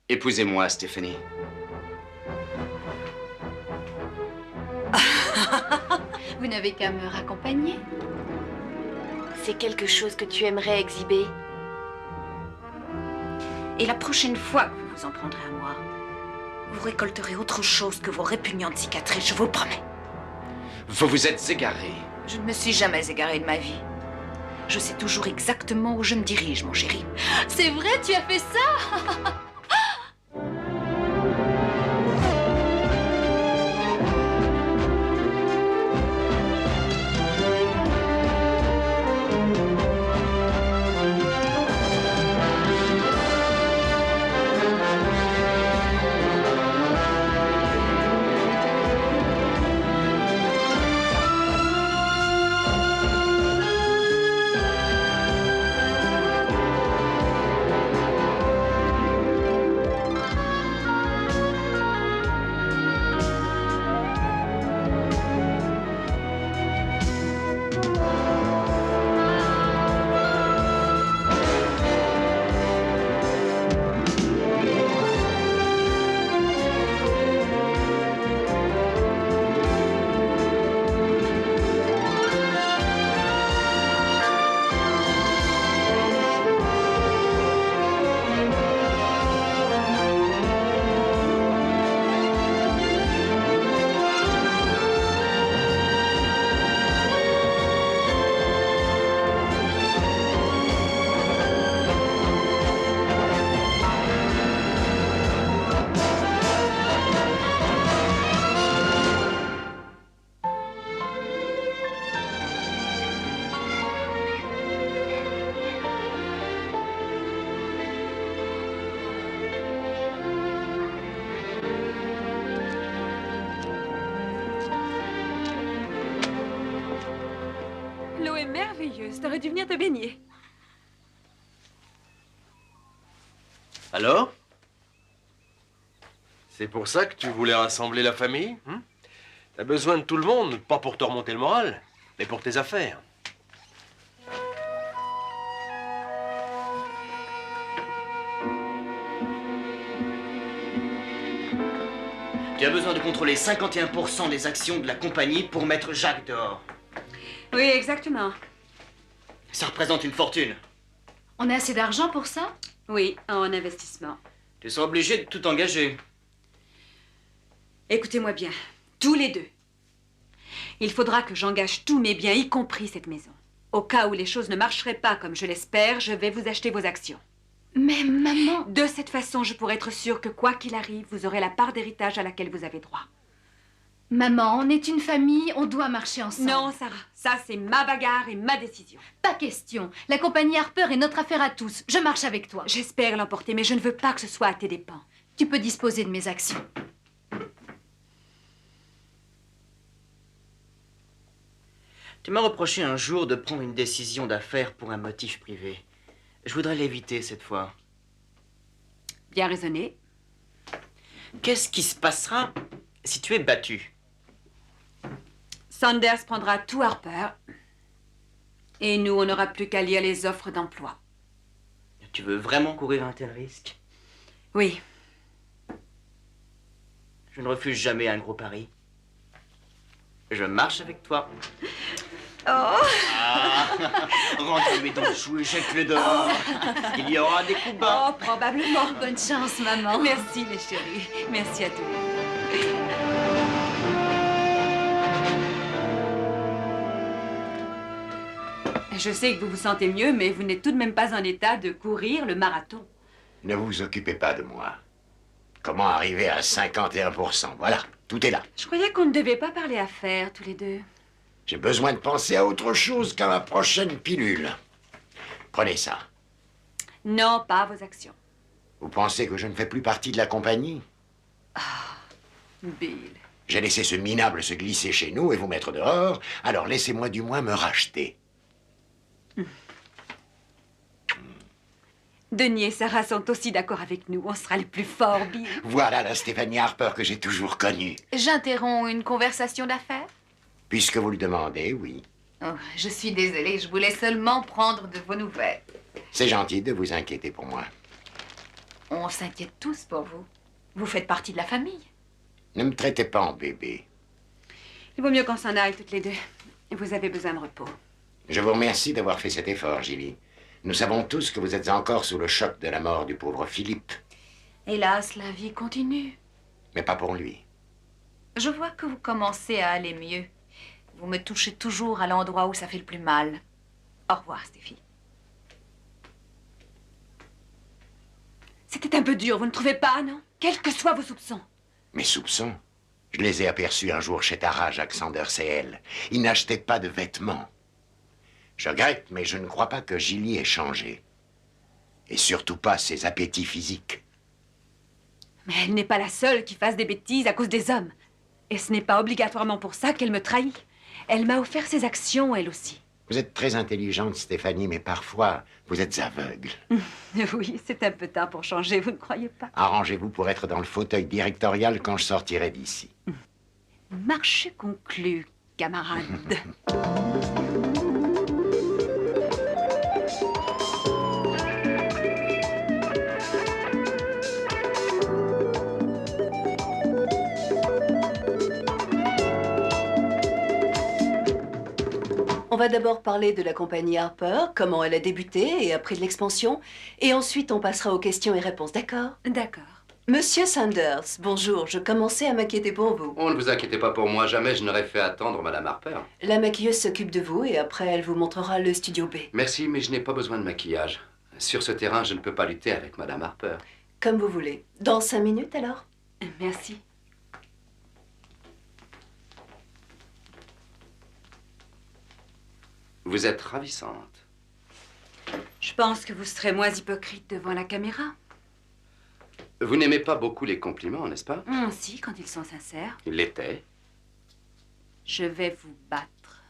Épousez-moi, Stéphanie. Vous n'avez qu'à me raccompagner. C'est quelque chose que tu aimerais exhiber. Et la prochaine fois que vous vous en prendrez à moi, vous récolterez autre chose que vos répugnantes cicatrices, je vous promets. Vous vous êtes égaré. Je ne me suis jamais égarée de ma vie. Je sais toujours exactement où je me dirige, mon chéri. C'est vrai, tu as fait ça? L'eau est merveilleuse, t'aurais dû venir te baigner. Alors? C'est pour ça que tu voulais rassembler la famille? T'as besoin de tout le monde, pas pour te remonter le moral, mais pour tes affaires. Tu as besoin de contrôler 51% des actions de la compagnie pour mettre Jacques dehors. Oui, exactement. Ça représente une fortune. On a assez d'argent pour ça? Oui, en investissement. Tu seras obligé de tout engager. Écoutez-moi bien, tous les deux. Il faudra que j'engage tous mes biens, y compris cette maison. Au cas où les choses ne marcheraient pas comme je l'espère, je vais vous acheter vos actions. Mais maman... De cette façon, je pourrai être sûre que quoi qu'il arrive, vous aurez la part d'héritage à laquelle vous avez droit. Maman, on est une famille, on doit marcher ensemble. Non, Sarah, ça c'est ma bagarre et ma décision. Pas question. La compagnie Harper est notre affaire à tous. Je marche avec toi. J'espère l'emporter, mais je ne veux pas que ce soit à tes dépens. Tu peux disposer de mes actions. Tu m'as reproché un jour de prendre une décision d'affaires pour un motif privé. Je voudrais l'éviter cette fois. Bien raisonné. Qu'est-ce qui se passera si tu es battu? Sanders prendra tout Harper. Et nous, on n'aura plus qu'à lire les offres d'emploi. Tu veux vraiment courir un tel risque? Oui. Je ne refuse jamais un gros pari. Je marche avec toi. Oh! Ah, rentre mes dents jouées, jette-le dehors. Il y aura des coups bas. Oh, probablement. Bonne chance, maman. Merci, mes chéris. Merci à tous. Je sais que vous vous sentez mieux, mais vous n'êtes tout de même pas en état de courir le marathon. Ne vous occupez pas de moi. Comment arriver à 51%? Voilà, tout est là. Je croyais qu'on ne devait pas parler affaires, tous les deux. J'ai besoin de penser à autre chose qu'à ma prochaine pilule. Prenez ça. Non, pas vos actions. Vous pensez que je ne fais plus partie de la compagnie? Bill. J'ai laissé ce minable se glisser chez nous et vous mettre dehors, alors laissez-moi du moins me racheter. Denis et Sarah sont aussi d'accord avec nous. On sera les plus forts, Bill. Voilà la Stéphanie Harper que j'ai toujours connue. J'interromps une conversation d'affaires? Puisque vous le demandez, oui. Oh, je suis désolée, je voulais seulement prendre de vos nouvelles. C'est gentil de vous inquiéter pour moi. On s'inquiète tous pour vous. Vous faites partie de la famille. Ne me traitez pas en bébé. Il vaut mieux qu'on s'en aille toutes les deux. Vous avez besoin de repos. Je vous remercie d'avoir fait cet effort, Gilly. Nous savons tous que vous êtes encore sous le choc de la mort du pauvre Philippe. Hélas, la vie continue. Mais pas pour lui. Je vois que vous commencez à aller mieux. Vous me touchez toujours à l'endroit où ça fait le plus mal. Au revoir, Stéphie. C'était un peu dur, vous ne trouvez pas, non? Quels que soient vos soupçons. Mes soupçons, je les ai aperçus un jour chez Tara, Jack Sanders et elle. Ils n'achetaient pas de vêtements. Je regrette, mais je ne crois pas que Gilly ait changé. Et surtout pas ses appétits physiques. Mais elle n'est pas la seule qui fasse des bêtises à cause des hommes. Et ce n'est pas obligatoirement pour ça qu'elle me trahit. Elle m'a offert ses actions, elle aussi. Vous êtes très intelligente, Stéphanie, mais parfois, vous êtes aveugle. Oui, c'est un peu tard pour changer, vous ne croyez pas? Arrangez-vous pour être dans le fauteuil directorial quand je sortirai d'ici. Marché conclu, camarade. On va d'abord parler de la compagnie Harper, comment elle a débuté et après de l'expansion. Et ensuite, on passera aux questions et réponses, d'accord? D'accord. Monsieur Sanders, bonjour, je commençais à m'inquiéter pour vous. Oh, ne vous inquiétez pas pour moi, jamais je n'aurais fait attendre Madame Harper. La maquilleuse s'occupe de vous et après, elle vous montrera le studio B. Merci, mais je n'ai pas besoin de maquillage. Sur ce terrain, je ne peux pas lutter avec Madame Harper. Comme vous voulez. Dans 5 minutes, alors? Merci. Vous êtes ravissante. Je pense que vous serez moins hypocrite devant la caméra. Vous n'aimez pas beaucoup les compliments, n'est-ce pas? Si, quand ils sont sincères. Il l'était. Je vais vous battre.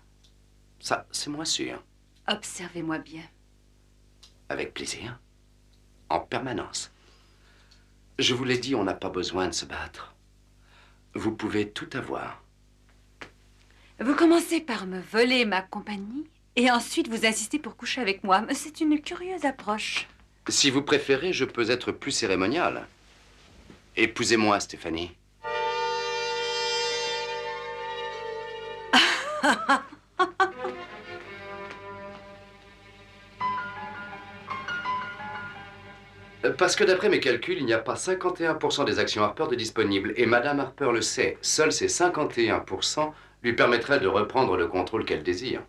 Ça, c'est moins sûr. Observez-moi bien. Avec plaisir. En permanence. Je vous l'ai dit, on n'a pas besoin de se battre. Vous pouvez tout avoir. Vous commencez par me voler ma compagnie et ensuite vous insistez pour coucher avec moi. C'est une curieuse approche. Si vous préférez, je peux être plus cérémonial. Épousez-moi, Stéphanie. Parce que d'après mes calculs, il n'y a pas 51% des actions Harper de disponibles. Et Madame Harper le sait. Seuls ces 51% lui permettraient de reprendre le contrôle qu'elle désire.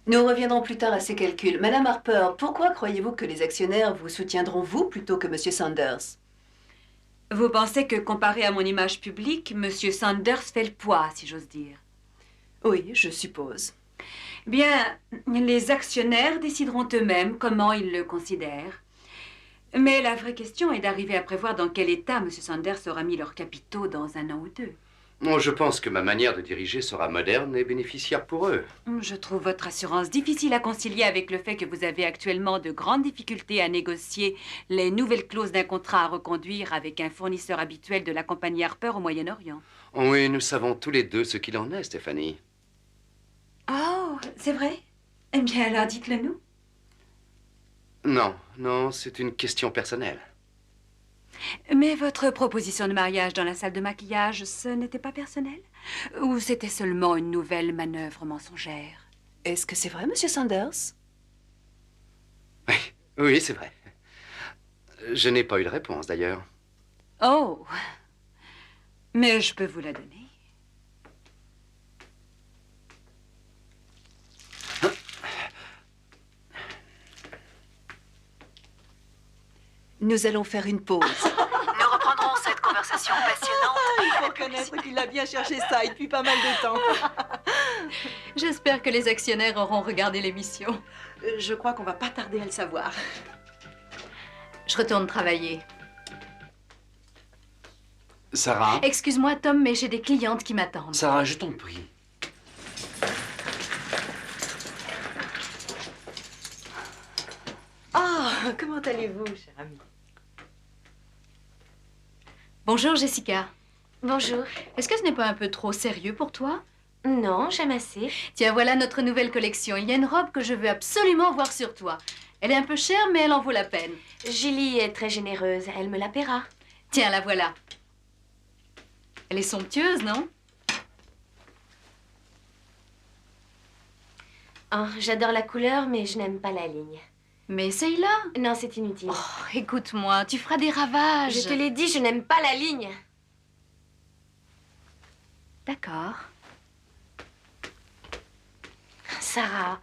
Nous reviendrons plus tard à ces calculs. Madame Harper, pourquoi croyez-vous que les actionnaires vous soutiendront vous plutôt que Monsieur Sanders? Vous pensez que, comparé à mon image publique, Monsieur Sanders fait le poids, si j'ose dire? Oui, je suppose. Bien, les actionnaires décideront eux-mêmes comment ils le considèrent. Mais la vraie question est d'arriver à prévoir dans quel état Monsieur Sanders aura mis leurs capitaux dans 1 an ou 2. Bon, je pense que ma manière de diriger sera moderne et bénéficiaire pour eux. Je trouve votre assurance difficile à concilier avec le fait que vous avez actuellement de grandes difficultés à négocier les nouvelles clauses d'un contrat à reconduire avec un fournisseur habituel de la compagnie Harper au Moyen-Orient. Oui, nous savons tous les deux ce qu'il en est, Stéphanie. Oh, c'est vrai? Eh bien, alors dites-le nous. Non, non, c'est une question personnelle. Mais votre proposition de mariage dans la salle de maquillage, ce n'était pas personnel? Ou c'était seulement une nouvelle manœuvre mensongère? Est-ce que c'est vrai, Monsieur Sanders? Oui, oui, c'est vrai. Je n'ai pas eu de réponse, d'ailleurs. Oh! Mais je peux vous la donner. Nous allons faire une pause. Nous reprendrons cette conversation passionnante. Il faut reconnaître qu'il a bien cherché ça depuis pas mal de temps. J'espère que les actionnaires auront regardé l'émission. Je crois qu'on va pas tarder à le savoir. Je retourne travailler. Sarah? Excuse-moi, Tom, mais j'ai des clientes qui m'attendent. Sarah, je t'en prie. Ah, comment allez-vous, cher ami? Bonjour, Jessica. Bonjour. Est-ce que ce n'est pas un peu trop sérieux pour toi? Non, j'aime assez. Tiens, voilà notre nouvelle collection. Il y a une robe que je veux absolument voir sur toi. Elle est un peu chère, mais elle en vaut la peine. Julie est très généreuse, elle me la paiera. Tiens, la voilà. Elle est somptueuse, non? Oh, j'adore la couleur, mais je n'aime pas la ligne. Mais essaye-la. Non, c'est inutile. Oh, écoute-moi, tu feras des ravages. Je te l'ai dit, je n'aime pas la ligne. D'accord. Sarah,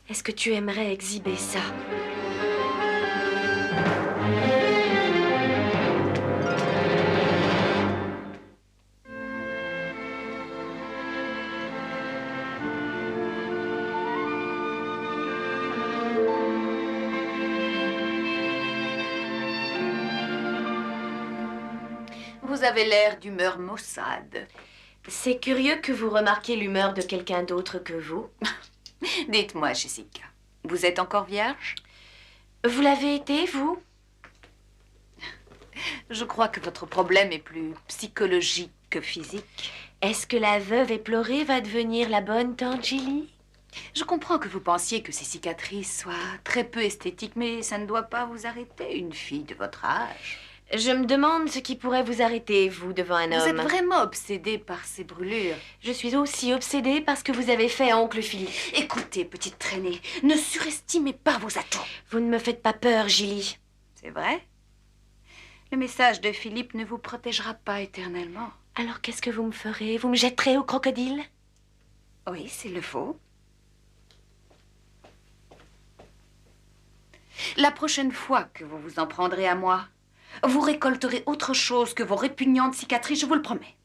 est-ce que tu aimerais exhiber ça? Vous avez l'air d'humeur maussade. C'est curieux que vous remarquiez l'humeur de quelqu'un d'autre que vous. Dites-moi, Jessica, vous êtes encore vierge? Vous l'avez été, vous? Je crois que votre problème est plus psychologique que physique. Est-ce que la veuve éplorée va devenir la bonne tante Julie? Je comprends que vous pensiez que ces cicatrices soient très peu esthétiques, mais ça ne doit pas vous arrêter, une fille de votre âge. Je me demande ce qui pourrait vous arrêter, vous, devant un homme. Vous êtes vraiment obsédée par ces brûlures. Je suis aussi obsédée par ce que vous avez fait à oncle Philippe. Écoutez, petite traînée, ne surestimez pas vos atouts. Vous ne me faites pas peur, Julie. C'est vrai? Le message de Philippe ne vous protégera pas éternellement. Alors qu'est-ce que vous me ferez? Vous me jetterez au crocodile? Oui, s'il le faut. La prochaine fois que vous vous en prendrez à moi, vous récolterez autre chose que vos répugnantes cicatrices, je vous le promets.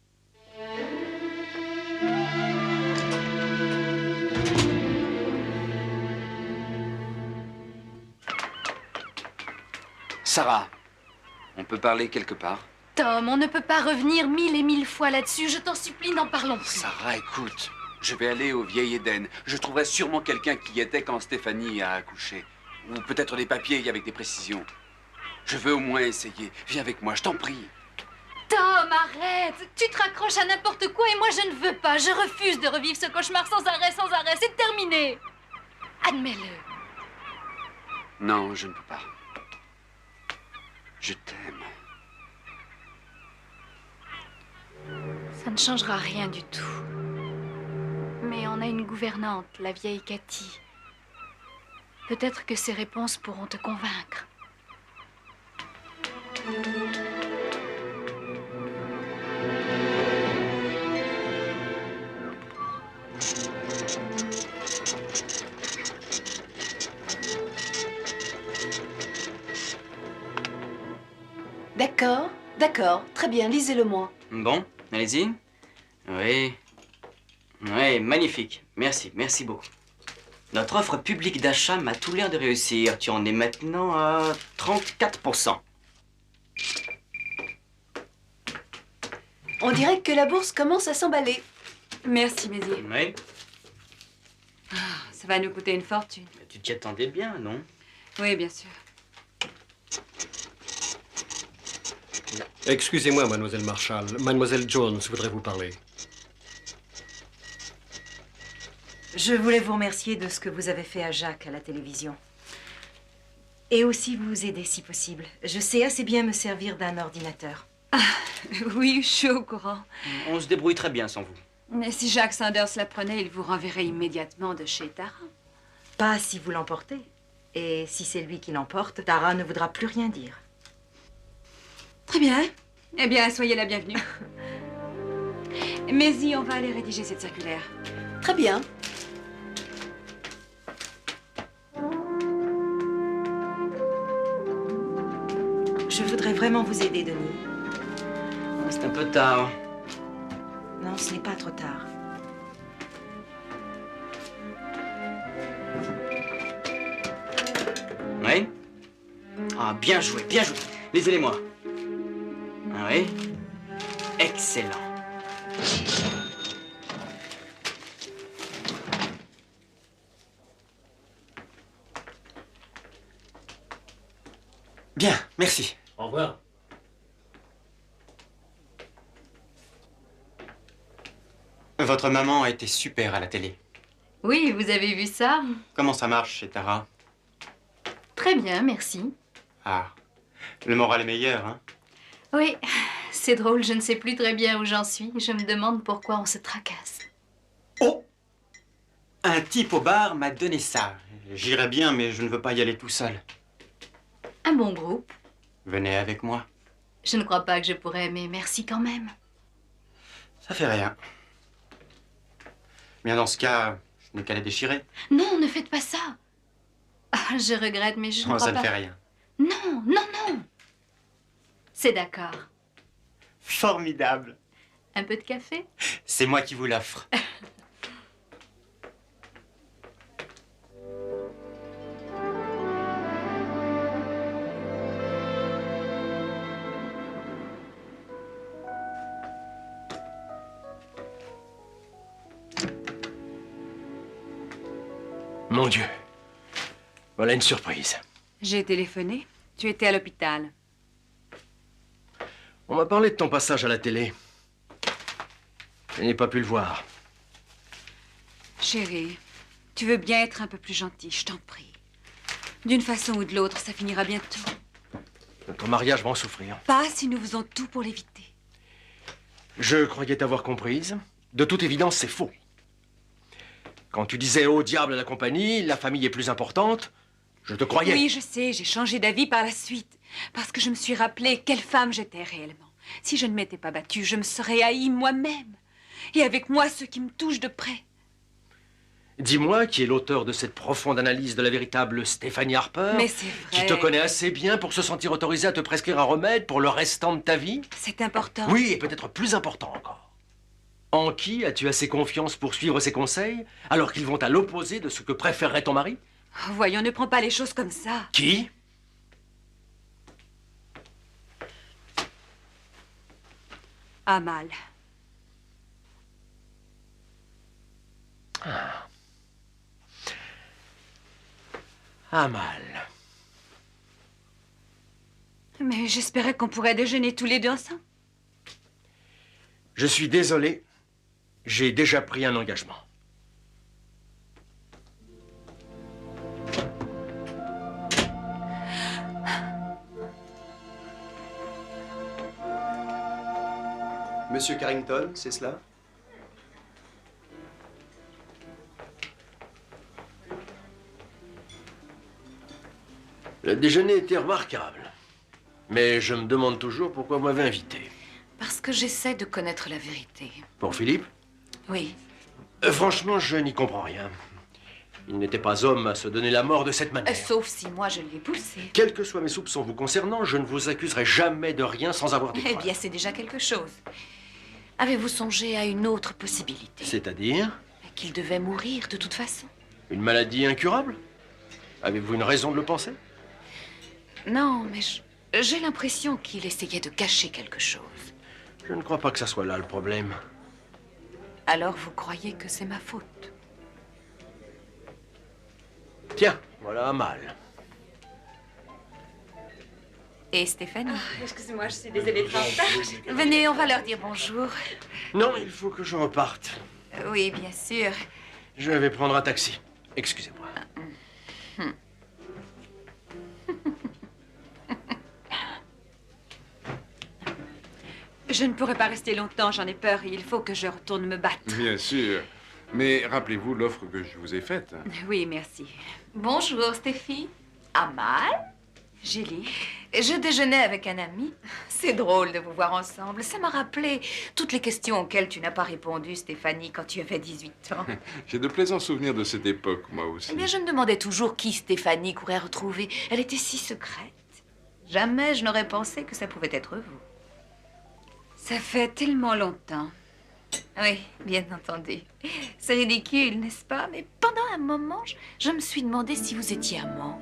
Sarah, on peut parler quelque part? Tom, on ne peut pas revenir 1000 et 1000 fois là-dessus. Je t'en supplie, n'en parlons plus. Sarah, écoute, je vais aller au Vieil Éden. Je trouverai sûrement quelqu'un qui y était quand Stéphanie a accouché. Ou peut-être des papiers avec des précisions. Je veux au moins essayer. Viens avec moi, je t'en prie. Tom, arrête! Tu te raccroches à n'importe quoi et moi je ne veux pas. Je refuse de revivre ce cauchemar sans arrêt, sans arrêt. C'est terminé. Admets-le. Non, je ne peux pas. Je t'aime. Ça ne changera rien du tout. Mais on a une gouvernante, la vieille Cathy. Peut-être que ses réponses pourront te convaincre. D'accord, d'accord. Très bien, lisez-le-moi. Bon, allez-y. Oui. Oui, magnifique. Merci, merci beaucoup. Notre offre publique d'achat m'a tout l'air de réussir. Tu en es maintenant à 34%. On dirait que la bourse commence à s'emballer. Merci, Mézier. Oui. Ça va nous coûter une fortune. Tu t'y attendais bien, non? Oui, bien sûr. Excusez-moi, mademoiselle Marshall. Mademoiselle Jones voudrait vous parler. Je voulais vous remercier de ce que vous avez fait à Jacques à la télévision. Et aussi vous aider si possible. Je sais assez bien me servir d'un ordinateur. Ah, oui, je suis au courant. On se débrouille très bien sans vous. Mais si Jacques Sanders l'apprenait, il vous renverrait immédiatement de chez Tara. Pas si vous l'emportez. Et si c'est lui qui l'emporte, Tara ne voudra plus rien dire. Très bien. Eh bien, soyez la bienvenue. Mais y, on va aller rédiger cette circulaire. Très bien. Je voudrais vraiment vous aider, Denis. C'est un peu tard. Non, ce n'est pas trop tard. Oui? Ah, bien joué, bien joué. Lisez-les-moi. Ah oui? Excellent. Bien, merci. Au revoir. Votre maman a été super à la télé. Oui, vous avez vu ça? Comment ça marche chez Tara? Très bien, merci. Ah, le moral est meilleur, hein? Oui, c'est drôle, je ne sais plus très bien où j'en suis. Je me demande pourquoi on se tracasse. Oh! Un type au bar m'a donné ça. J'irais bien, mais je ne veux pas y aller tout seul. Un bon groupe. Venez avec moi. Je ne crois pas que je pourrais, mais merci quand même. Ça fait rien. Bien, dans ce cas, je n'ai qu'à les déchirer. Non, ne faites pas ça. Ah, je regrette, mais je ne Non, crois ça pas. ne fait rien. Non, non, non. C'est d'accord. Formidable. Un peu de café? C'est moi qui vous l'offre. Mon Dieu. Voilà une surprise. J'ai téléphoné. Tu étais à l'hôpital. On m'a parlé de ton passage à la télé. Je n'ai pas pu le voir. Chérie, tu veux bien être un peu plus gentil, je t'en prie. D'une façon ou de l'autre, ça finira bientôt. Notre mariage va en souffrir. Pas si nous faisons tout pour l'éviter. Je croyais t'avoir comprise. De toute évidence, c'est faux. Quand tu disais au diable à la compagnie, la famille est plus importante, je te croyais. Oui, je sais, j'ai changé d'avis par la suite. Parce que je me suis rappelé quelle femme j'étais réellement. Si je ne m'étais pas battue, je me serais haïe moi-même. Et avec moi, ceux qui me touchent de près. Dis-moi, qui est l'auteur de cette profonde analyse de la véritable Stéphanie Harper, Mais c'est vrai. qui te connaît assez bien pour se sentir autorisé à te prescrire un remède pour le restant de ta vie? C'est important. Oui, et peut-être plus important encore. En qui as-tu assez confiance pour suivre ses conseils, alors qu'ils vont à l'opposé de ce que préférerait ton mari? Oh, voyons, ne prends pas les choses comme ça. Qui? Amal. Ah. Amal. Mais j'espérais qu'on pourrait déjeuner tous les deux ensemble. Je suis désolé, j'ai déjà pris un engagement. Monsieur Carrington, c'est cela? Le déjeuner était remarquable. Mais je me demande toujours pourquoi vous m'avez invité. Parce que j'essaie de connaître la vérité. Pour Philippe? Oui. Franchement, je n'y comprends rien. Il n'était pas homme à se donner la mort de cette manière. Sauf si moi je l'ai poussé. Quels que soient mes soupçons vous concernant, je ne vous accuserai jamais de rien sans avoir des Eh preuves. bien, c'est déjà quelque chose. Avez-vous songé à une autre possibilité? C'est-à-dire? Qu'il devait mourir de toute façon. Une maladie incurable? Avez-vous une raison de le penser? Non, mais j'ai l'impression qu'il essayait de cacher quelque chose. Je ne crois pas que ça soit là le problème. Alors vous croyez que c'est ma faute? Tiens, voilà Amal. Et Stéphanie? Excusez-moi, je suis désolée de retard. Venez, on va leur dire bonjour. Non, il faut que je reparte. Oui, bien sûr. Je vais prendre un taxi. Excusez-moi. Je ne pourrai pas rester longtemps, j'en ai peur. Il faut que je retourne me battre. Bien sûr. Mais rappelez-vous l'offre que je vous ai faite. Oui, merci. Bonjour, Stéphie. Amal? Julie. Je déjeunais avec un ami. C'est drôle de vous voir ensemble. Ça m'a rappelé toutes les questions auxquelles tu n'as pas répondu, Stéphanie, quand tu avais 18 ans. J'ai de plaisants souvenirs de cette époque, moi aussi. Eh bien, je me demandais toujours qui Stéphanie courait retrouver. Elle était si secrète. Jamais je n'aurais pensé que ça pouvait être vous. Ça fait tellement longtemps. Oui, bien entendu. C'est ridicule, n'est-ce pas? Mais pendant un moment, je me suis demandé si vous étiez amant.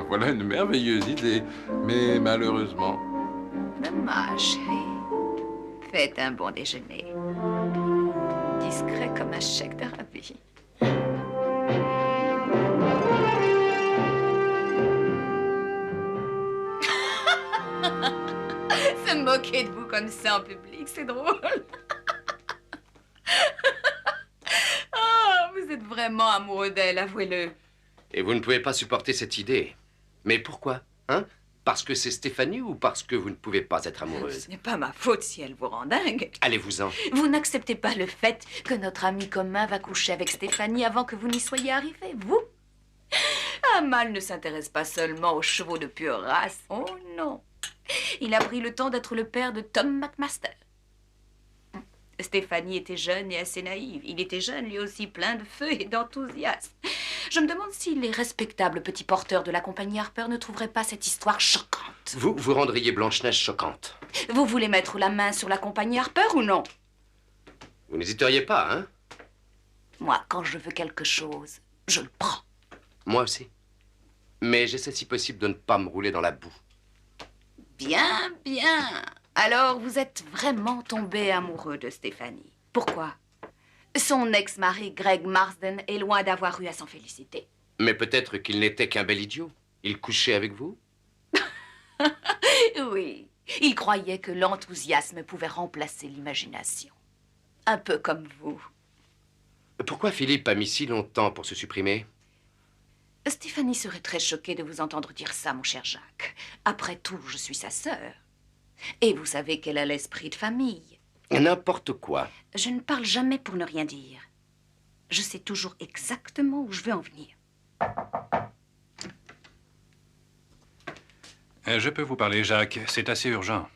Voilà une merveilleuse idée. Mais malheureusement... Dommage, chérie. Faites un bon déjeuner. Discret comme un chèque de rabais. Se moquer de vous comme ça en public, c'est drôle. vraiment amoureux d'elle, avouez-le. Et vous ne pouvez pas supporter cette idée. Mais pourquoi? Hein? Parce que c'est Stéphanie ou parce que vous ne pouvez pas être amoureuse? Ce n'est pas ma faute si elle vous rend dingue. Allez-vous-en. Vous n'acceptez pas le fait que notre ami commun va coucher avec Stéphanie avant que vous n'y soyez arrivé, vous? Amal ne s'intéresse pas seulement aux chevaux de pure race. Oh non. Il a pris le temps d'être le père de Tom McMaster. Stéphanie était jeune et assez naïve. Il était jeune, lui aussi, plein de feu et d'enthousiasme. Je me demande si les respectables petits porteurs de la compagnie Harper ne trouveraient pas cette histoire choquante. Vous rendriez Blanche-Neige choquante. Vous voulez mettre la main sur la compagnie Harper ou non? Vous n'hésiteriez pas, hein? Moi, quand je veux quelque chose, je le prends. Moi aussi. Mais j'essaie si possible de ne pas me rouler dans la boue. Bien, bien. Alors, vous êtes vraiment tombé amoureux de Stéphanie. Pourquoi? Son ex-mari, Greg Marsden, est loin d'avoir eu à s'en féliciter. Mais peut-être qu'il n'était qu'un bel idiot. Il couchait avec vous? Oui. Il croyait que l'enthousiasme pouvait remplacer l'imagination. Un peu comme vous. Pourquoi Philippe a mis si longtemps pour se supprimer? Stéphanie serait très choquée de vous entendre dire ça, mon cher Jacques. Après tout, je suis sa sœur. Et vous savez qu'elle a l'esprit de famille. N'importe quoi. Je ne parle jamais pour ne rien dire. Je sais toujours exactement où je veux en venir. Je peux vous parler, Jacques. C'est assez urgent.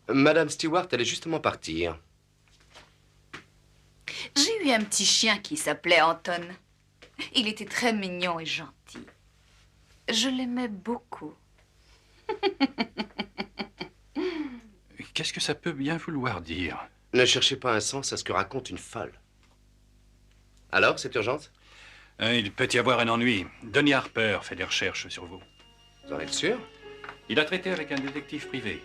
Madame Stewart, elle est justement partir. J'ai eu un petit chien qui s'appelait Anton. Il était très mignon et gentil. Je l'aimais beaucoup. Qu'est-ce que ça peut bien vouloir dire? Ne cherchez pas un sens à ce que raconte une folle. Alors, c'est urgente? Il peut y avoir un ennui. Donny Harper fait des recherches sur vous. Vous en êtes sûr? Il a traité avec un détective privé,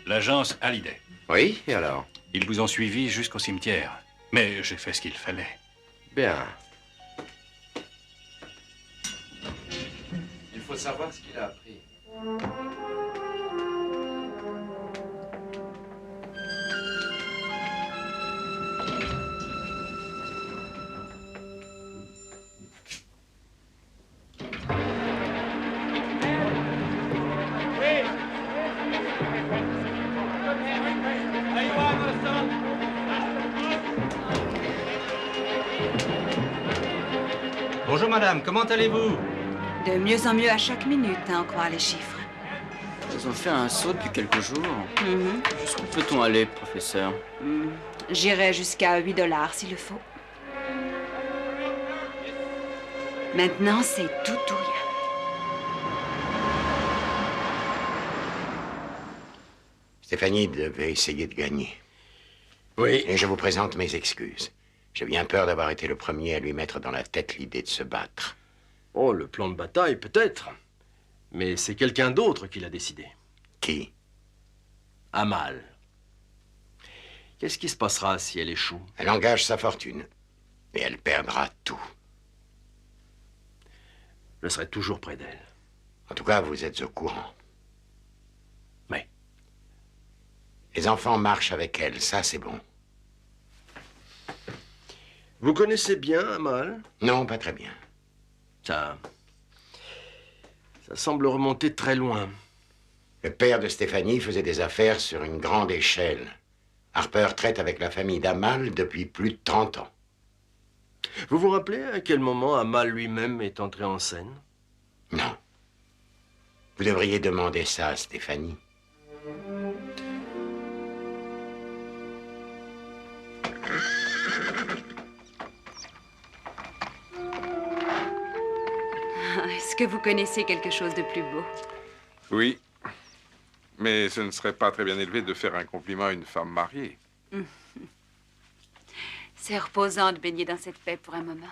l'agence Hallyday. Oui, et alors? Ils vous ont suivi jusqu'au cimetière. Mais j'ai fait ce qu'il fallait. Bien. Il faut savoir ce qu'il a appris. Bonjour madame, comment allez-vous? De mieux en mieux à chaque minute, à en croire les chiffres. Ils ont fait un saut depuis quelques jours. Jusqu'où peut-on aller, professeur? J'irai jusqu'à 8 $ s'il le faut. Maintenant, c'est tout ou rien. Stéphanie devait essayer de gagner. Oui. Et je vous présente mes excuses. J'ai bien peur d'avoir été le premier à lui mettre dans la tête l'idée de se battre. Oh, le plan de bataille, peut-être. Mais c'est quelqu'un d'autre qui l'a décidé. Qui? Amal. Qu'est-ce qui se passera si elle échoue? Elle engage sa fortune. Et elle perdra tout. Je serai toujours près d'elle. En tout cas, vous êtes au courant. Oui. Les enfants marchent avec elle, ça c'est bon. Vous connaissez bien Amal? Non, pas très bien. Ça semble remonter très loin. Le père de Stéphanie faisait des affaires sur une grande échelle. Harper traite avec la famille d'Amal depuis plus de 30 ans. Vous vous rappelez à quel moment Amal lui-même est entré en scène? Non. Vous devriez demander ça à Stéphanie. Est-ce que vous connaissez quelque chose de plus beau? Oui. Mais ce ne serait pas très bien élevé de faire un compliment à une femme mariée. C'est reposant de baigner dans cette paix pour un moment.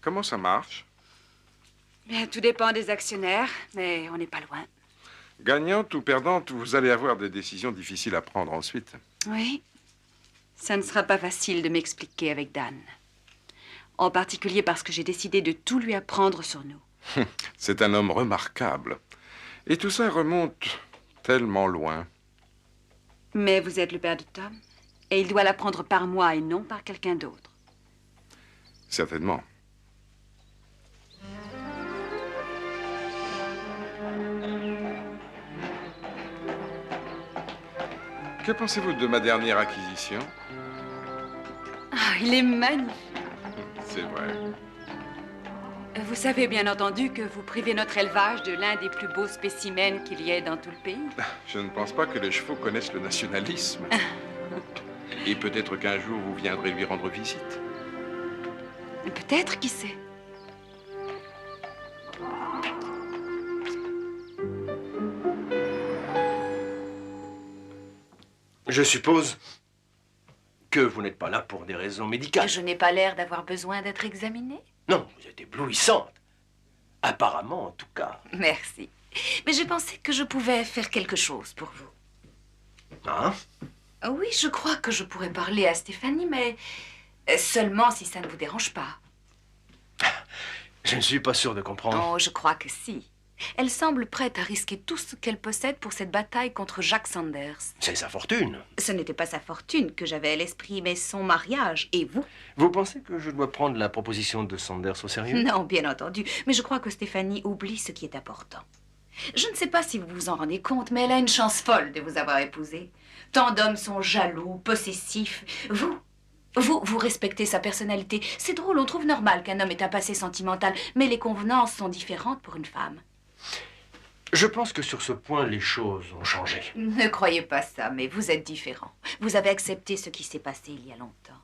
Comment ça marche? Bien, tout dépend des actionnaires, mais on n'est pas loin. Gagnante ou perdante, vous allez avoir des décisions difficiles à prendre ensuite. Oui. Ça ne sera pas facile de m'expliquer avec Dan. En particulier parce que j'ai décidé de tout lui apprendre sur nous. C'est un homme remarquable. Et tout ça remonte tellement loin. Mais vous êtes le père de Tom, et il doit l'apprendre par moi et non par quelqu'un d'autre. Certainement. Que pensez-vous de ma dernière acquisition? Ah, il est magnifique. C'est vrai. Vous savez bien entendu que vous privez notre élevage de l'un des plus beaux spécimens qu'il y ait dans tout le pays. Je ne pense pas que les chevaux connaissent le nationalisme. Et peut-être qu'un jour, vous viendrez lui rendre visite. Peut-être, qui sait? Je suppose que vous n'êtes pas là pour des raisons médicales. Je n'ai pas l'air d'avoir besoin d'être examinée. Non, vous êtes éblouissante. Apparemment, en tout cas. Merci. Mais je pensais que je pouvais faire quelque chose pour vous. Hein? Oui, je crois que je pourrais parler à Stéphanie, mais seulement si ça ne vous dérange pas. Je ne suis pas sûr de comprendre. Oh, je crois que si. Elle semble prête à risquer tout ce qu'elle possède pour cette bataille contre Jack Sanders. C'est sa fortune. Ce n'était pas sa fortune que j'avais à l'esprit, mais son mariage. Et vous? Vous pensez que je dois prendre la proposition de Sanders au sérieux? Non, bien entendu. Mais je crois que Stéphanie oublie ce qui est important. Je ne sais pas si vous vous en rendez compte, mais elle a une chance folle de vous avoir épousé. Tant d'hommes sont jaloux, possessifs. Vous respectez sa personnalité. C'est drôle, on trouve normal qu'un homme ait un passé sentimental, mais les convenances sont différentes pour une femme. Je pense que sur ce point, les choses ont changé. Ne croyez pas ça, mais vous êtes différent. Vous avez accepté ce qui s'est passé il y a longtemps.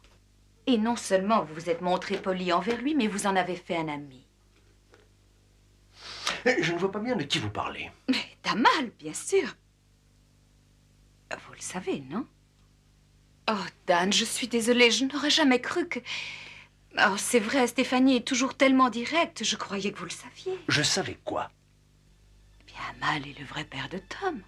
Et non seulement vous vous êtes montré poli envers lui, mais vous en avez fait un ami. Je ne vois pas bien de qui vous parlez. Mais Tamal, bien sûr. Vous le savez, non? Oh, Dan, je suis désolée, je n'aurais jamais cru que... Oh, c'est vrai, Stéphanie est toujours tellement directe, je croyais que vous le saviez. Je savais quoi? Tamal est le vrai père de Tom.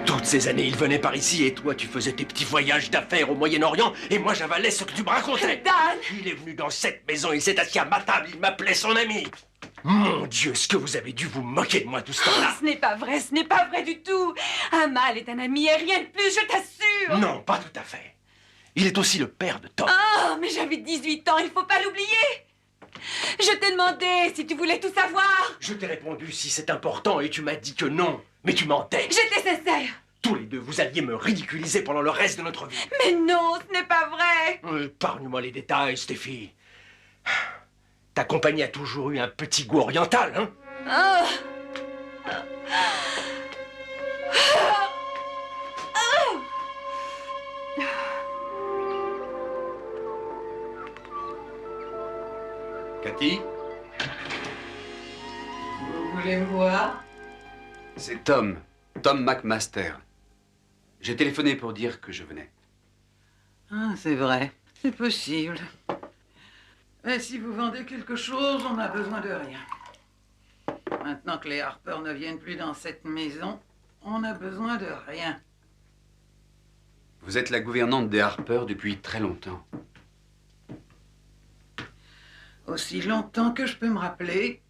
Toutes ces années, il venait par ici et toi, tu faisais tes petits voyages d'affaires au Moyen-Orient et moi, j'avalais ce que tu me racontais. Dan! Il est venu dans cette maison, il s'est assis à ma table, il m'appelait son ami. Mon Dieu, ce que vous avez dû vous moquer de moi tout ce temps-là. Ce n'est pas vrai, ce n'est pas vrai du tout. Amal est un ami et rien de plus, je t'assure. Non, pas tout à fait. Il est aussi le père de Tom. Oh, mais j'avais 18 ans, il faut pas l'oublier. Je t'ai demandé si tu voulais tout savoir. Je t'ai répondu si c'est important et tu m'as dit que non. Mais tu mentais. J'étais sincère. Tous les deux, vous alliez me ridiculiser pendant le reste de notre vie. Mais non, ce n'est pas vrai. Épargne-moi les détails, Stéphie. Ta compagnie a toujours eu un petit goût oriental, hein? Oh. Cathy? Vous voulez me voir? C'est Tom. Tom McMaster. J'ai téléphoné pour dire que je venais. Ah, c'est vrai. C'est possible. Mais si vous vendez quelque chose, on n'a besoin de rien. Maintenant que les Harper ne viennent plus dans cette maison, on n'a besoin de rien. Vous êtes la gouvernante des Harper depuis très longtemps. Aussi longtemps que je peux me rappeler.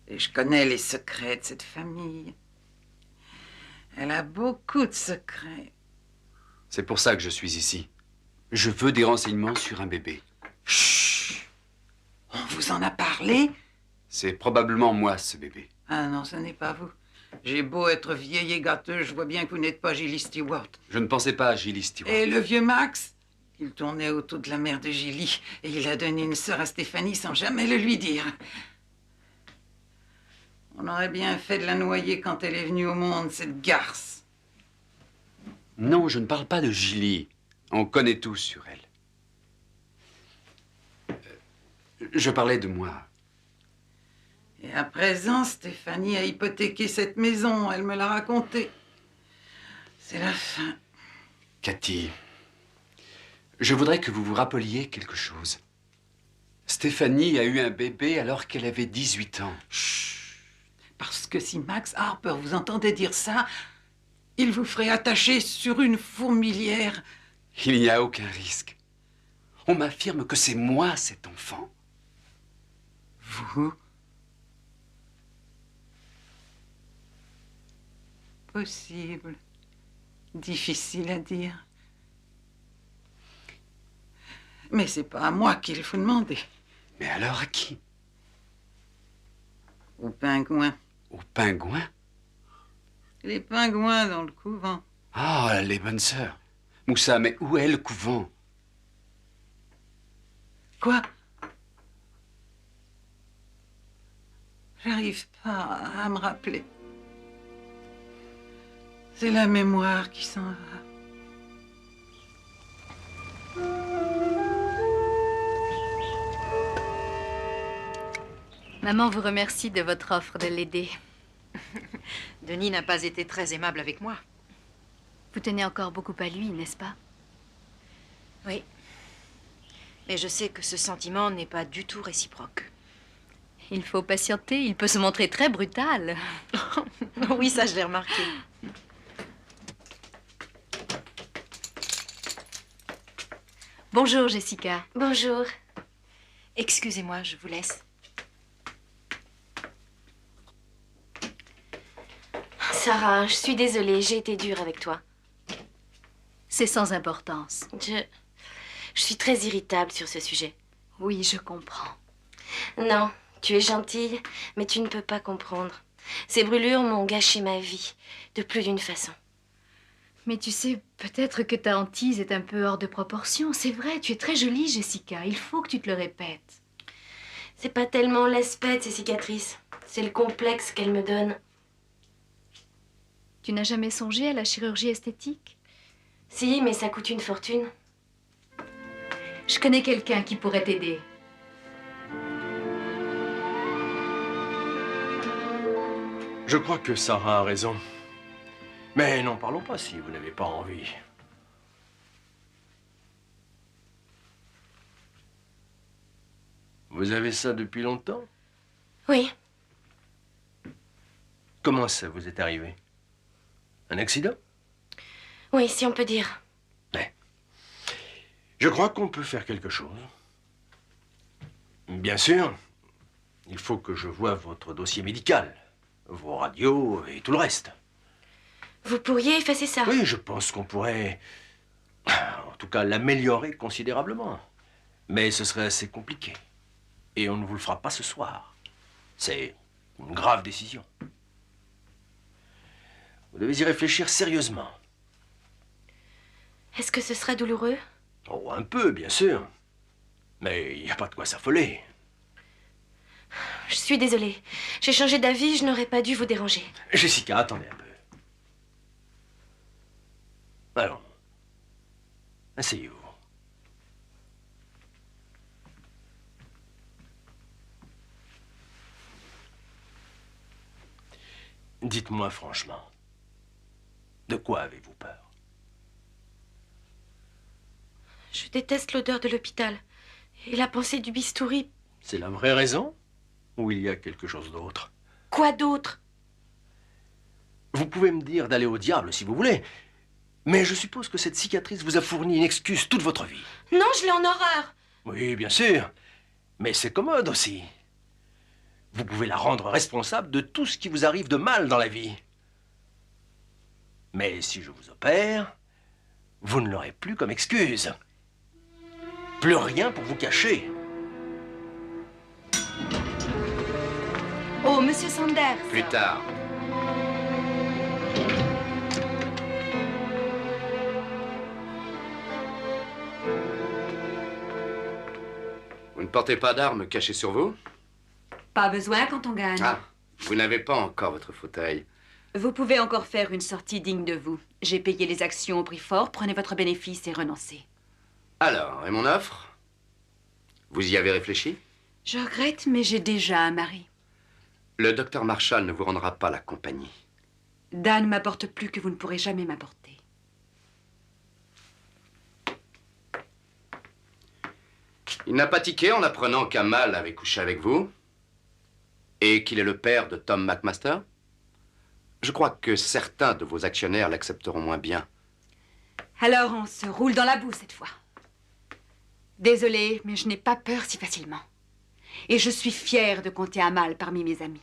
Et je connais les secrets de cette famille. Elle a beaucoup de secrets. C'est pour ça que je suis ici. Je veux des renseignements sur un bébé. Chut! On vous en a parlé? C'est probablement moi, ce bébé. Ah non, ce n'est pas vous. J'ai beau être vieille et gâteuse, je vois bien que vous n'êtes pas Gilly Stewart. Je ne pensais pas à Gilly Stewart. Et le vieux Max? Il tournait autour de la mère de Gilly et il a donné une sœur à Stéphanie sans jamais le lui dire. On aurait bien fait de la noyer quand elle est venue au monde, cette garce. Non, je ne parle pas de Gilly. On connaît tout sur elle. Je parlais de moi. Et à présent, Stéphanie a hypothéqué cette maison, elle me l'a raconté. C'est la fin. Cathy, je voudrais que vous vous rappeliez quelque chose. Stéphanie a eu un bébé alors qu'elle avait 18 ans. Chut! Parce que si Max Harper vous entendait dire ça, il vous ferait attacher sur une fourmilière. Il n'y a aucun risque. On m'affirme que c'est moi cet enfant. Vous? Possible. Difficile à dire. Mais c'est pas à moi qu'il faut demander. Mais alors à qui? Aux pingouins. Aux pingouins? Les pingouins dans le couvent. Ah, les bonnes sœurs. Moussa, mais où est le couvent? Quoi? J'arrive pas à me rappeler. C'est la mémoire qui s'en va. Maman vous remercie de votre offre de l'aider. Denis n'a pas été très aimable avec moi. Vous tenez encore beaucoup à lui, n'est-ce pas? Oui. Mais je sais que ce sentiment n'est pas du tout réciproque. Il faut patienter, il peut se montrer très brutal. Oui, ça je l'ai remarqué. Bonjour, Jessica. Bonjour. Excusez-moi, je vous laisse. Sarah, je suis désolée, j'ai été dure avec toi. C'est sans importance. Je suis très irritable sur ce sujet. Oui, je comprends. Non, tu es gentille, mais tu ne peux pas comprendre. Ces brûlures m'ont gâché ma vie, de plus d'une façon. Mais tu sais, peut-être que ta hantise est un peu hors de proportion. C'est vrai, tu es très jolie, Jessica. Il faut que tu te le répètes. C'est pas tellement l'aspect de ces cicatrices. C'est le complexe qu'elles me donnent. Tu n'as jamais songé à la chirurgie esthétique? Si, mais ça coûte une fortune. Je connais quelqu'un qui pourrait t'aider. Je crois que Sarah a raison. Mais n'en parlons pas si vous n'avez pas envie. Vous avez ça depuis longtemps? Oui. Comment ça vous est arrivé? Un accident? Oui, si on peut dire. Je crois qu'on peut faire quelque chose. Bien sûr, il faut que je voie votre dossier médical, vos radios et tout le reste. Vous pourriez effacer ça? Oui, je pense qu'on pourrait, en tout cas, l'améliorer considérablement. Mais ce serait assez compliqué. Et on ne vous le fera pas ce soir. C'est une grave décision. Vous devez y réfléchir sérieusement. Est-ce que ce sera douloureux? Oh, un peu, bien sûr. Mais il n'y a pas de quoi s'affoler. Je suis désolée. J'ai changé d'avis, je n'aurais pas dû vous déranger. Jessica, attendez un peu. Allons. Asseyez-vous. Dites-moi franchement, de quoi avez-vous peur? Je déteste l'odeur de l'hôpital. Et la pensée du bistouri. C'est la vraie raison? Ou il y a quelque chose d'autre? Quoi d'autre? Vous pouvez me dire d'aller au diable si vous voulez. Mais je suppose que cette cicatrice vous a fourni une excuse toute votre vie. Non, je l'ai en horreur. Oui, bien sûr. Mais c'est commode aussi. Vous pouvez la rendre responsable de tout ce qui vous arrive de mal dans la vie. Mais si je vous opère, vous ne l'aurez plus comme excuse. Plus rien pour vous cacher. Oh, Monsieur Sanders. Plus tard. Vous ne portez pas d'armes cachées sur vous? Pas besoin quand on gagne. Ah, vous n'avez pas encore votre fauteuil. Vous pouvez encore faire une sortie digne de vous. J'ai payé les actions au prix fort, prenez votre bénéfice et renoncez. Alors, et mon offre? Vous y avez réfléchi? Je regrette, mais j'ai déjà un mari. Le docteur Marshall ne vous rendra pas la compagnie. Dan m'apporte plus que vous ne pourrez jamais m'apporter. Il n'a pas tiqué en apprenant qu'Amal avait couché avec vous et qu'il est le père de Tom McMaster. Je crois que certains de vos actionnaires l'accepteront moins bien. Alors on se roule dans la boue cette fois. Désolée, mais je n'ai pas peur si facilement. Et je suis fière de compter Amal parmi mes amis.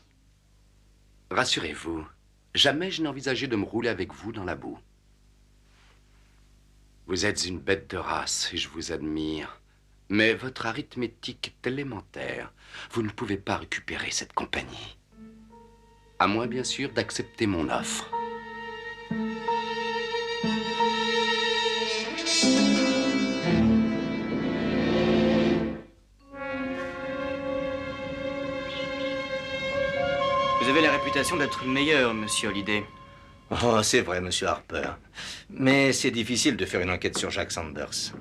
Rassurez-vous, jamais je n'ai envisagé de me rouler avec vous dans la boue. Vous êtes une bête de race et je vous admire. Mais votre arithmétique est élémentaire. Vous ne pouvez pas récupérer cette compagnie. À moins, bien sûr, d'accepter mon offre. Vous avez la réputation d'être meilleur, monsieur Holliday. Oh, c'est vrai, monsieur Harper. Mais c'est difficile de faire une enquête sur Jack Sanders.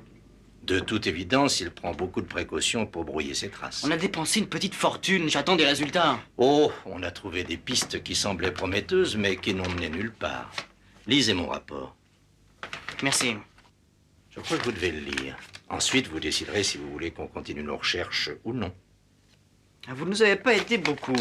De toute évidence, il prend beaucoup de précautions pour brouiller ses traces. On a dépensé une petite fortune, j'attends des résultats. Oh, on a trouvé des pistes qui semblaient prometteuses, mais qui n'ont mené nulle part. Lisez mon rapport. Merci. Je crois que vous devez le lire. Ensuite, vous déciderez si vous voulez qu'on continue nos recherches ou non. Vous ne nous avez pas aidé beaucoup.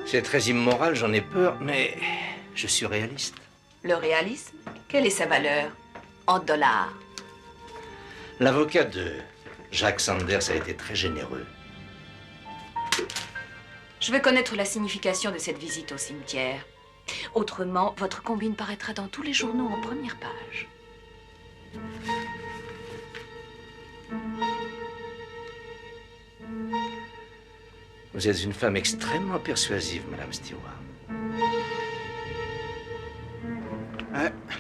C'est très immoral, j'en ai peur, mais je suis réaliste. Le réalisme, quelle est sa valeur? En dollars. L'avocat de Jack Sanders a été très généreux. Je veux connaître la signification de cette visite au cimetière. Autrement, votre combine paraîtra dans tous les journaux en première page. Vous êtes une femme extrêmement persuasive, Madame Stewart.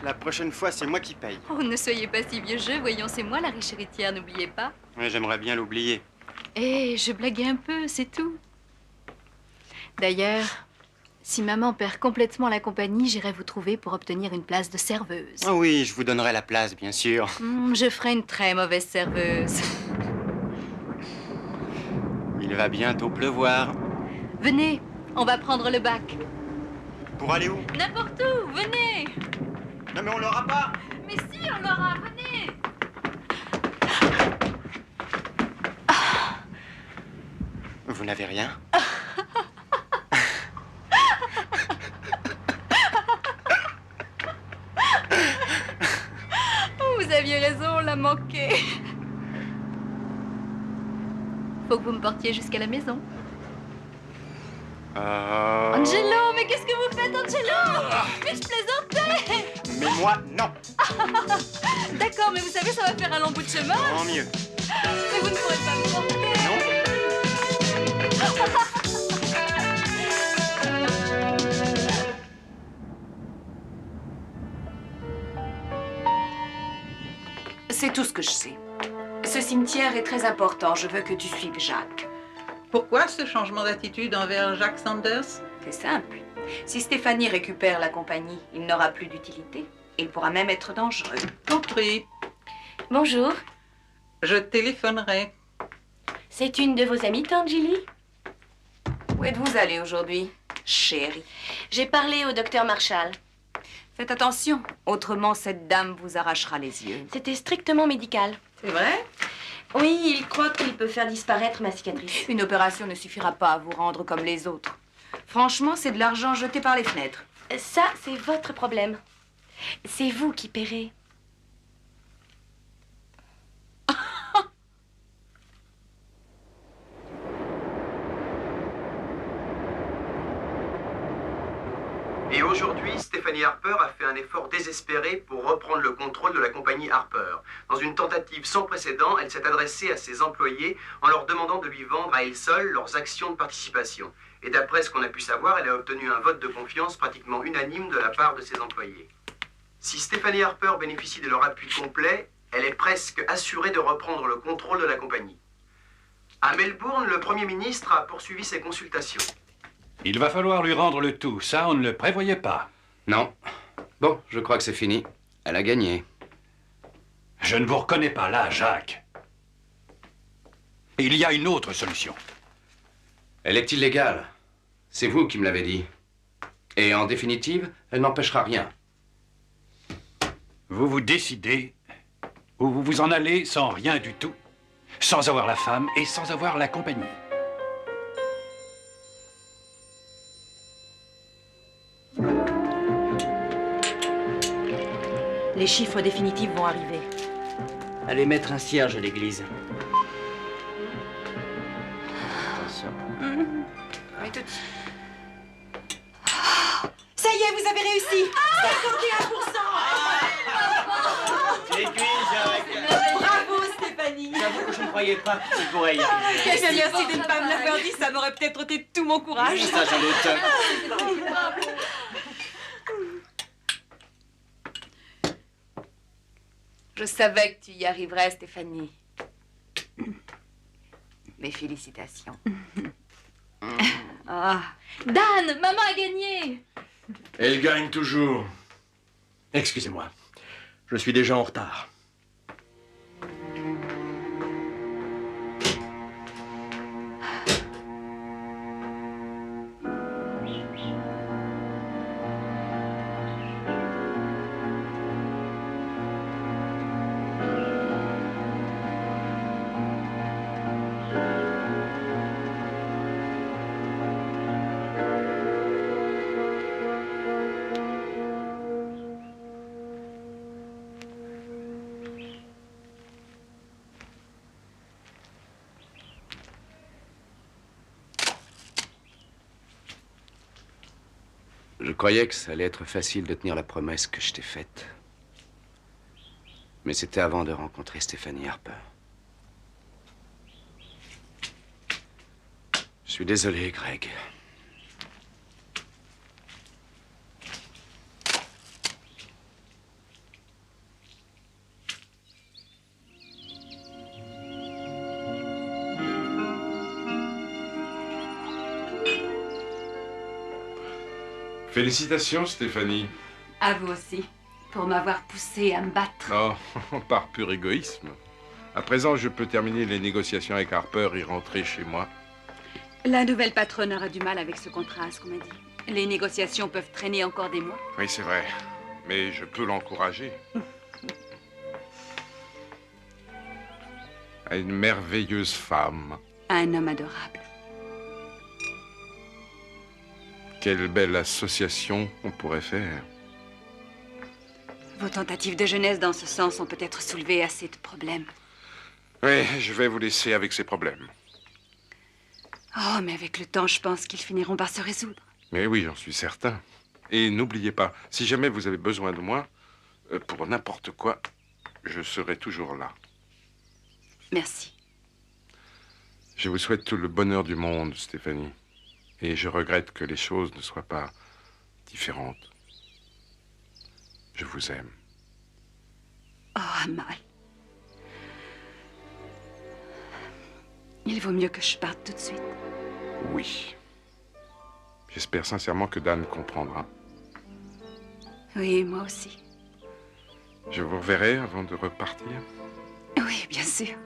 La prochaine fois, c'est moi qui paye. Oh, ne soyez pas si vieux jeu. Voyons, c'est moi la riche héritière, n'oubliez pas. Ouais, j'aimerais bien l'oublier. Eh, je blaguais un peu, c'est tout. D'ailleurs, si maman perd complètement la compagnie, j'irai vous trouver pour obtenir une place de serveuse. Ah oui, je vous donnerai la place, bien sûr. Je ferai une très mauvaise serveuse. Il va bientôt pleuvoir. Venez, on va prendre le bac. Pour aller où? N'importe où, venez. Non mais on l'aura pas. Mais si, on l'aura, venez. Vous n'avez rien? Vous aviez raison, on l'a manqué. Faut que vous me portiez jusqu'à la maison. Angelo, mais qu'est-ce que vous faites, Angelo? Mais je plaisantais. Mais moi, non. D'accord, mais vous savez, ça va faire un long bout de chemin. Tant mieux. Mais vous ne pourrez pas me porter. C'est tout ce que je sais. Ce cimetière est très important. Je veux que tu suives Jacques. Pourquoi ce changement d'attitude envers Jack Sanders? C'est simple. Si Stéphanie récupère la compagnie, il n'aura plus d'utilité. Il pourra même être dangereux. Compris. Bonjour. Je téléphonerai. C'est une de vos amies, tante Julie? Où êtes-vous allée aujourd'hui, chérie? J'ai parlé au docteur Marshall. Faites attention, autrement cette dame vous arrachera les yeux. C'était strictement médical. C'est vrai? Oui, il croit qu'il peut faire disparaître ma cicatrice. Une opération ne suffira pas à vous rendre comme les autres. Franchement, c'est de l'argent jeté par les fenêtres. Ça, c'est votre problème. C'est vous qui paierez. Et aujourd'hui, Stéphanie Harper a fait un effort désespéré pour reprendre le contrôle de la compagnie Harper. Dans une tentative sans précédent, elle s'est adressée à ses employés en leur demandant de lui vendre à elle seule leurs actions de participation. Et d'après ce qu'on a pu savoir, elle a obtenu un vote de confiance pratiquement unanime de la part de ses employés. Si Stéphanie Harper bénéficie de leur appui complet, elle est presque assurée de reprendre le contrôle de la compagnie. À Melbourne, le Premier ministre a poursuivi ses consultations. Il va falloir lui rendre le tout. Ça, on ne le prévoyait pas. Non. Bon, je crois que c'est fini. Elle a gagné. Je ne vous reconnais pas là, Jacques. Il y a une autre solution. Elle est illégale. C'est vous qui me l'avez dit. Et en définitive, elle n'empêchera rien. Vous vous décidez ou vous vous en allez sans rien du tout, sans avoir la femme et sans avoir la compagnie. Les chiffres définitifs vont arriver. Allez mettre un cierge à l'église. ici. 51%. C'est cuit, Jacques. Bravo, Stéphanie. J'avoue que je ne croyais pas que tu pourrais y arriver. Eh bien, merci de ne pas me l'avoir dit, ça m'aurait peut-être ôté tout mon courage. Oui, ça, j'en doute. Je savais que tu y arriverais, Stéphanie. Mes félicitations. Ah. Dan, maman a gagné. Elle gagne toujours. Excusez-moi, je suis déjà en retard. Je croyais que ça allait être facile de tenir la promesse que je t'ai faite. Mais c'était avant de rencontrer Stéphanie Harper. Je suis désolé, Greg. Félicitations, Stéphanie. À vous aussi, pour m'avoir poussé à me battre. Oh, par pur égoïsme. À présent, je peux terminer les négociations avec Harper et rentrer chez moi. La nouvelle patronne aura du mal avec ce contrat, ce qu'on m'a dit. Les négociations peuvent traîner encore des mois. Oui, c'est vrai. Mais je peux l'encourager. À une merveilleuse femme. Un homme adorable. Quelle belle association on pourrait faire. Vos tentatives de jeunesse dans ce sens ont peut-être soulevé assez de problèmes. Oui, je vais vous laisser avec ces problèmes. Oh, mais avec le temps, je pense qu'ils finiront par se résoudre. Mais oui, j'en suis certain. Et n'oubliez pas, si jamais vous avez besoin de moi, pour n'importe quoi, je serai toujours là. Merci. Je vous souhaite tout le bonheur du monde, Stéphanie. Et je regrette que les choses ne soient pas différentes. Je vous aime. Oh, Amal. Il vaut mieux que je parte tout de suite. Oui. J'espère sincèrement que Dan comprendra. Oui, moi aussi. Je vous reverrai avant de repartir. Oui, bien sûr.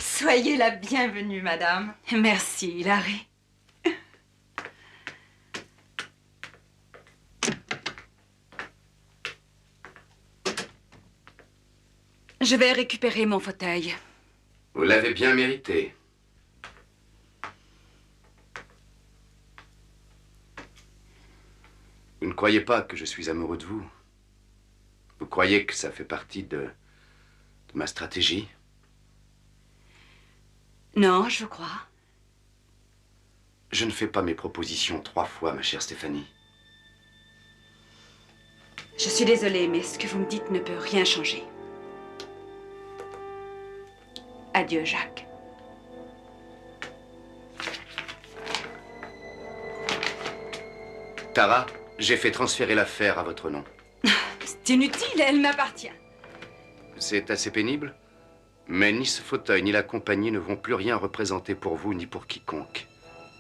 Soyez la bienvenue, madame. Merci, Hilary. Je vais récupérer mon fauteuil. Vous l'avez bien mérité. Vous ne croyez pas que je suis amoureux de vous? Vous croyez que ça fait partie de ma stratégie? Non, je crois. Je ne fais pas mes propositions 3 fois, ma chère Stéphanie. Je suis désolée, mais ce que vous me dites ne peut rien changer. Adieu, Jacques. Tara, j'ai fait transférer l'affaire à votre nom. C'est inutile, elle m'appartient. C'est assez pénible, mais ni ce fauteuil ni la compagnie ne vont plus rien représenter pour vous ni pour quiconque.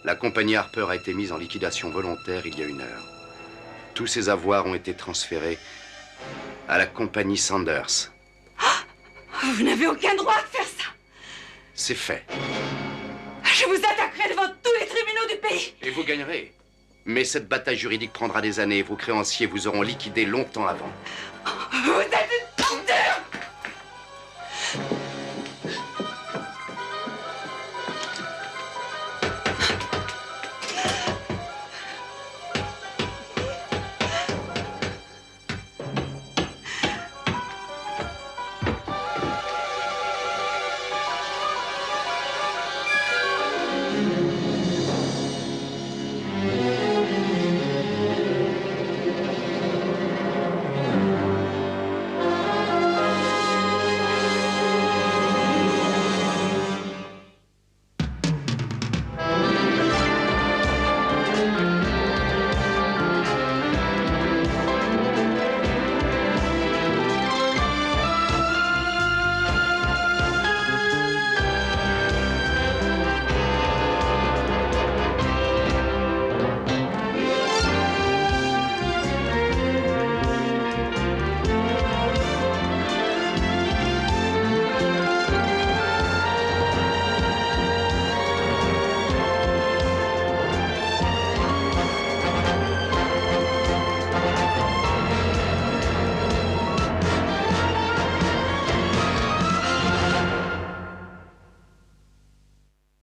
La compagnie Harper a été mise en liquidation volontaire il y a 1 heure. Tous ses avoirs ont été transférés à la compagnie Sanders. Vous n'avez aucun droit à faire ça. C'est fait. Je vous attaquerai devant tous les tribunaux du pays. Et vous gagnerez. Mais cette bataille juridique prendra des années et vos créanciers vous auront liquidé longtemps avant.